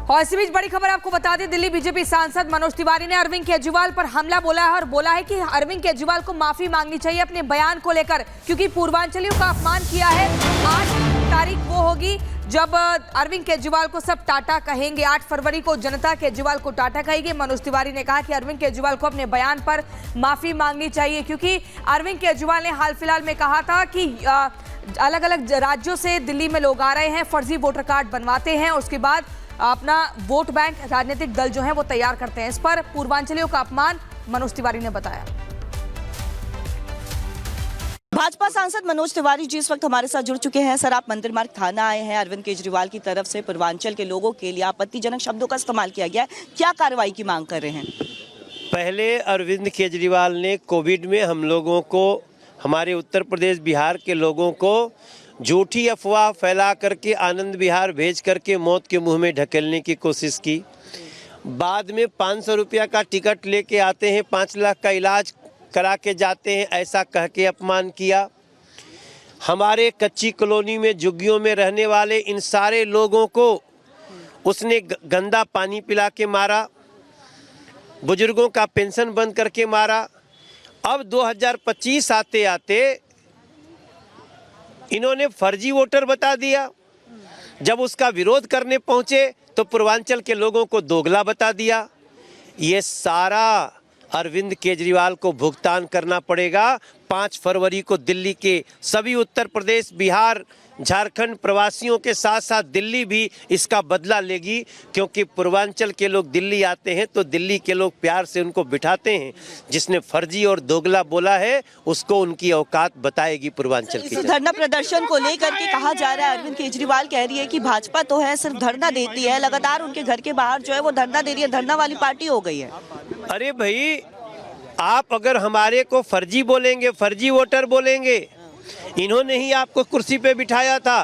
और इसी बीच बड़ी खबर आपको बता दें, दिल्ली बीजेपी सांसद मनोज तिवारी ने अरविंद केजरीवाल पर हमला बोला है और बोला है कि अरविंद केजरीवाल को माफी मांगनी चाहिए अपने बयान को लेकर, क्योंकि पूर्वांचलियों का अपमान किया है। 8 तारीख वो होगी जब अरविंद केजरीवाल को सब टाटा कहेंगे। 8 फरवरी को जनता केजरीवाल को टाटा कहेगी। मनोज तिवारी ने कहा कि अरविंद केजरीवाल को अपने बयान पर माफी मांगनी चाहिए, क्योंकि अरविंद केजरीवाल ने हाल फिलहाल में कहा था कि अलग अलग राज्यों से दिल्ली में लोग आ रहे हैं, फर्जी वोटर कार्ड बनवाते हैं, उसके बाद अपना वोट बैंक राजनीतिक दल जो है वो तैयार करते हैं। इस पर पूर्वांचलियों का अपमान मनोज तिवारी ने बताया। भाजपा सांसद मनोज तिवारी जी इस वक्त हमारे साथ जुड़ चुके हैं। सर, आप मंदिर मार्ग थाना आए हैं। अरविंद केजरीवाल की तरफ से पूर्वांचल के लोगों के लिए आपत्तिजनक शब्दों का इस्तेमाल किया गया है, क्या कार्रवाई की मांग कर रहे हैं? पहले अरविंद केजरीवाल ने कोविड में हम लोगों को, हमारे उत्तर प्रदेश बिहार के लोगों को झूठी अफवाह फैला करके आनंद विहार भेज करके मौत के मुंह में ढकेलने की कोशिश की। बाद में 500 रुपया का टिकट लेके आते हैं, 5 लाख का इलाज करा के जाते हैं, ऐसा कह के अपमान किया। हमारे कच्ची कॉलोनी में झुग्गियों में रहने वाले इन सारे लोगों को उसने गंदा पानी पिला के मारा, बुजुर्गों का पेंशन बंद करके मारा। अब 2025 आते आते इन्होंने फर्जी वोटर बता दिया। जब उसका विरोध करने पहुंचे तो पूर्वांचल के लोगों को दोगला बता दिया। ये सारा अरविंद केजरीवाल को भुगतान करना पड़ेगा। 5 फरवरी को दिल्ली के सभी उत्तर प्रदेश, बिहार, झारखंड प्रवासियों के साथ साथ दिल्ली भी इसका बदला लेगी, क्योंकि पूर्वांचल के लोग दिल्ली आते हैं तो दिल्ली के लोग प्यार से उनको बिठाते हैं। जिसने फर्जी और दोगला बोला है उसको उनकी औकात बताएगी पूर्वांचल की। धरना प्रदर्शन को लेकर के कहा जा रहा है, अरविंद केजरीवाल कह रही है कि भाजपा तो है सिर्फ धरना देती है, लगातार उनके घर के बाहर जो है वो धरना दे रही है, धरना वाली पार्टी हो गई है। अरे भाई, आप अगर हमारे को फर्जी बोलेंगे, फर्जी वोटर बोलेंगे, इन्होंने ही आपको कुर्सी पे बिठाया था,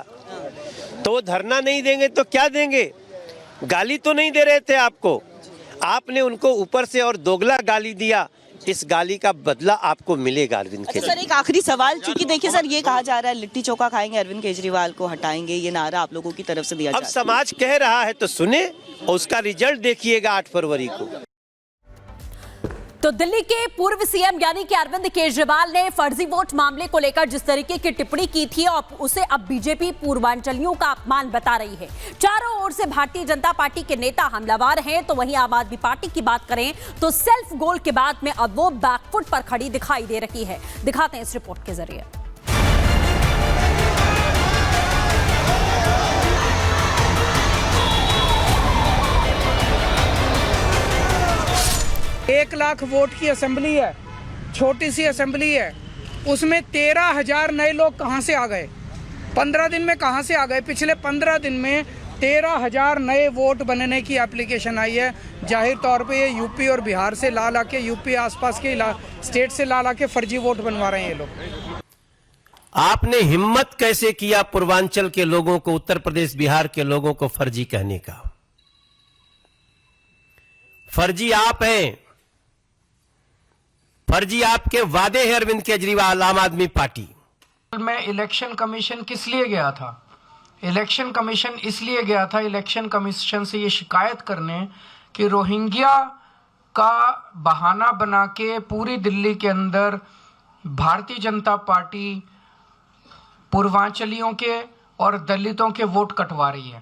तो धरना नहीं देंगे तो क्या देंगे? गाली तो नहीं दे रहे थे आपको, आपने उनको ऊपर से और दोगला गाली दिया। इस गाली का बदला आपको मिलेगा अरविंद केजरीवाल। सर, एक आखिरी सवाल, चूंकि देखिए सर, ये कहा जा रहा है लिट्टी चोखा खाएंगे, अरविंद केजरीवाल को हटाएंगे, ये नारा आप लोगों की तरफ से दिया जा रहा है। अब समाज कह रहा है तो सुने और उसका रिजल्ट देखिएगा 8 फरवरी को। तो दिल्ली के पूर्व सीएम यानी कि अरविंद केजरीवाल ने फर्जी वोट मामले को लेकर जिस तरीके की टिप्पणी की थी और उसे अब बीजेपी पूर्वांचलियों का अपमान बता रही है। चारों ओर से भारतीय जनता पार्टी के नेता हमलावर हैं, तो वहीं आम आदमी पार्टी की बात करें तो सेल्फ गोल के बाद में अब वो बैकफुट पर खड़ी दिखाई दे रही है। दिखाते हैं इस रिपोर्ट के जरिए। 1 लाख वोट की असेंबली है, छोटी सी असेंबली है, उसमें 13,000 नए लोग कहां से आ गए? 15 दिन में कहां से आ गए? पिछले 15 दिन में 13,000 नए वोट बनने की एप्लीकेशन आई है। जाहिर तौर पे ये यूपी और बिहार से ला के, यूपी आसपास के स्टेट से ला के फर्जी वोट बनवा रहे हैं ये लोग। आपने हिम्मत कैसे किया पूर्वांचल के लोगों को, उत्तर प्रदेश बिहार के लोगों को फर्जी कहने का? फर्जी आप हैं, फर्जी आपके वादे हैं अरविंद केजरीवाल, आम आदमी पार्टी। मैं इलेक्शन कमीशन किस लिए गया था? इलेक्शन कमीशन इसलिए गया था, इलेक्शन कमीशन से ये शिकायत करने कि रोहिंग्या का बहाना बना के पूरी दिल्ली के अंदर भारतीय जनता पार्टी पूर्वांचलियों के और दलितों के वोट कटवा रही है।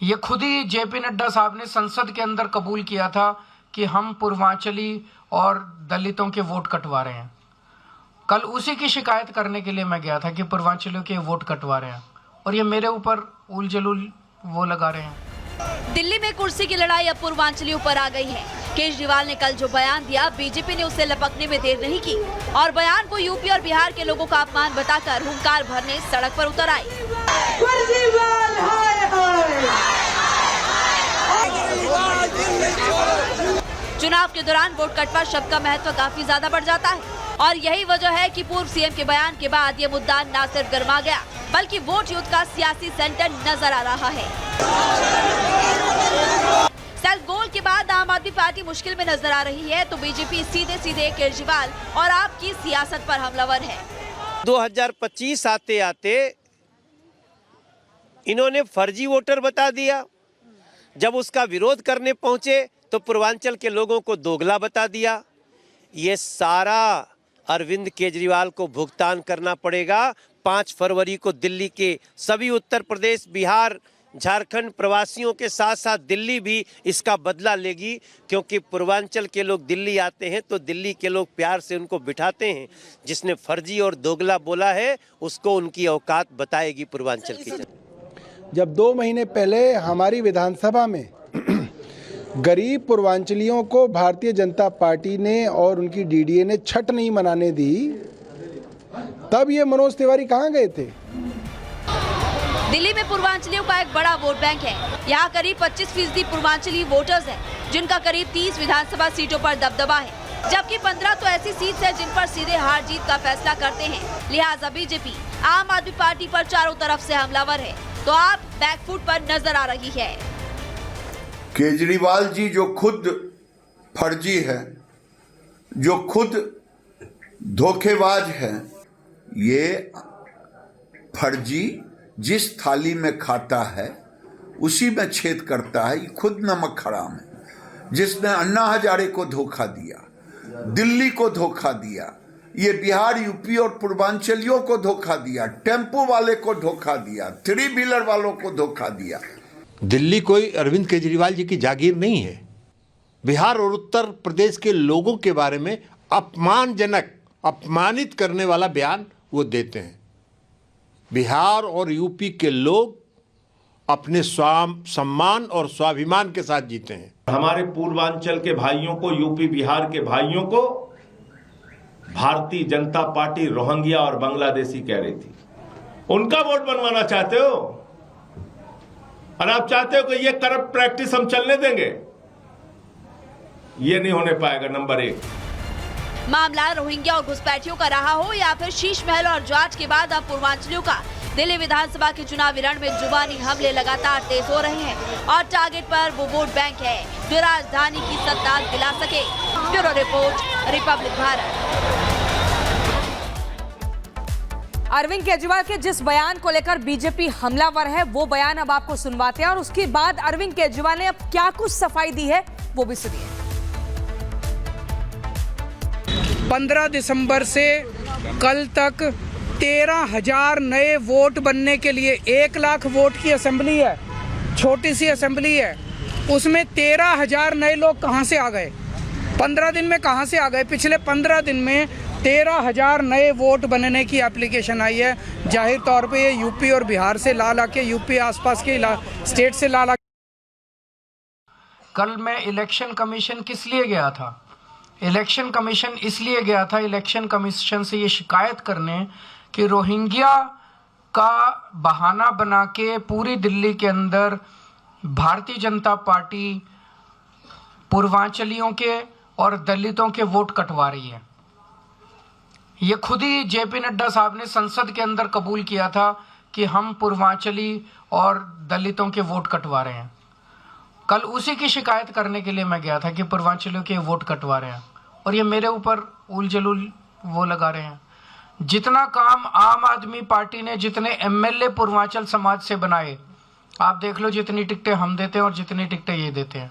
ये खुद ही जेपी नड्डा साहब ने संसद के अंदर कबूल किया था कि हम पूर्वांचली और दलितों के वोट कटवा रहे हैं। कल उसी की शिकायत करने के लिए मैं गया था कि पूर्वांचलियों के वोट कटवा रहे हैं, और ये मेरे ऊपर उल जलूल वो लगा रहे हैं। दिल्ली में कुर्सी की लड़ाई अब पूर्वांचलियों पर आ गई है। केजरीवाल ने कल जो बयान दिया, बीजेपी ने उसे लपकने में देर नहीं की और बयान को यूपी और बिहार के लोगों का अपमान बताकर हुंकार भरने सड़क पर उतर आई। चुनाव के दौरान वोट कटवा शब्द का महत्व काफी ज्यादा बढ़ जाता है, और यही वजह है कि पूर्व सीएम के बयान के बाद ये मुद्दा न सिर्फ गर्मा गया बल्कि वोट युद्ध का सियासी सेंटर नजर आ रहा है। सेल्फ गोल के बाद आम आदमी पार्टी मुश्किल में नजर आ रही है, तो बीजेपी सीधे सीधे केजरीवाल और आपकी सियासत पर हमलावर है। 2025 आते आते इन्होंने फर्जी वोटर बता दिया। जब उसका विरोध करने पहुंचे तो पूर्वांचल के लोगों को दोगला बता दिया। ये सारा अरविंद केजरीवाल को भुगतान करना पड़ेगा। 5 फरवरी को दिल्ली के सभी उत्तर प्रदेश, बिहार, झारखंड प्रवासियों के साथ साथ दिल्ली भी इसका बदला लेगी, क्योंकि पूर्वांचल के लोग दिल्ली आते हैं तो दिल्ली के लोग प्यार से उनको बिठाते हैं। जिसने फर्जी और दोगला बोला है उसको उनकी औकात बताएगी पूर्वांचल की जनता। जब 2 महीने पहले हमारी विधानसभा में गरीब पूर्वांचलियों को भारतीय जनता पार्टी ने और उनकी डीडीए ने छठ नहीं मनाने दी, तब ये मनोज तिवारी कहाँ गए थे? दिल्ली में पूर्वांचलियों का एक बड़ा वोट बैंक है। यहाँ करीब 25% पूर्वांचली वोटर्स हैं, जिनका करीब 30 विधानसभा सीटों पर दबदबा है, जबकि 15 तो ऐसी सीट है जिन पर सीधे हार जीत का फैसला करते हैं। लिहाजा बीजेपी आम आदमी पार्टी पर चारों तरफ से हमलावर है, तो आप बैकफुट पर नजर आ रही है। केजरीवाल जी जो खुद फर्जी है, जो खुद धोखेबाज है, ये फर्जी जिस थाली में खाता है उसी में छेद करता है। ये खुद नमक हराम है। जिसने अन्ना हजारे को धोखा दिया, दिल्ली को धोखा दिया, ये बिहार, यूपी और पूर्वांचलियों को धोखा दिया, टेम्पो वाले को धोखा दिया, 3 व्हीलर वालों को धोखा दिया। दिल्ली कोई अरविंद केजरीवाल जी की जागीर नहीं है। बिहार और उत्तर प्रदेश के लोगों के बारे में अपमानजनक, अपमानित करने वाला बयान वो देते हैं। बिहार और यूपी के लोग अपने सम्मान और स्वाभिमान के साथ जीते हैं। हमारे पूर्वांचल के भाइयों को, यूपी बिहार के भाइयों को भारतीय जनता पार्टी रोहिंग्या और बांग्लादेशी कह रही थी। उनका वोट बनवाना चाहते हो और आप चाहते हो कि ये करप्ट प्रैक्टिस हम चलने देंगे? ये नहीं होने पाएगा। नंबर 1, मामला रोहिंग्या और घुसपैठियों का रहा हो या फिर शीश महल और जाट के बाद अब पूर्वांचलियों का दिल्ली विधानसभा के चुनावी रण में जुबानी हमले लगातार तेज हो रहे हैं और टारगेट पर वो वोट बैंक है जो राजधानी की सत्ता दिला सके। Bureau report, republic Bharat. Arvind Kejriwal के जिस बयान को लेकर बीजेपी हमलावर है वो बयान अब आपको सुनवाते हैं और उसके बाद अरविंद केजरीवाल ने अब क्या कुछ सफाई दी है वो भी सुनिए। 15 दिसंबर से कल तक 13,000 नए वोट बनने के लिए 1 लाख वोट की असेंबली है, छोटी सी असेंबली है, उसमें 13,000 नए लोग कहां से आ गए? 15 दिन में कहां से आ गए? पिछले 15 दिन में 13,000 नए वोट बनने की एप्लीकेशन आई है। जाहिर तौर पे ये यूपी और बिहार से ला के, यूपी आसपास के स्टेट से ला कल मैं इलेक्शन कमीशन किस लिए गया था? इलेक्शन कमीशन इसलिए गया था, इलेक्शन कमीशन से ये शिकायत करने कि रोहिंग्या का बहाना बना के पूरी दिल्ली के अंदर भारतीय जनता पार्टी पूर्वांचलियों के और दलितों के वोट कटवा रही है। ये खुद ही जेपी नड्डा साहब ने संसद के अंदर कबूल किया था कि हम पूर्वांचली और दलितों के वोट कटवा रहे हैं। कल उसी की शिकायत करने के लिए मैं गया था कि पूर्वांचलियों के वोट कटवा रहे हैं और ये मेरे ऊपर उल जलूल वो लगा रहे हैं। जितना काम आम आदमी पार्टी ने, जितने एमएलए पूर्वांचल समाज से बनाए, आप देख लो जितनी टिकटें हम देते हैं और जितनी टिकटें ये देते हैं।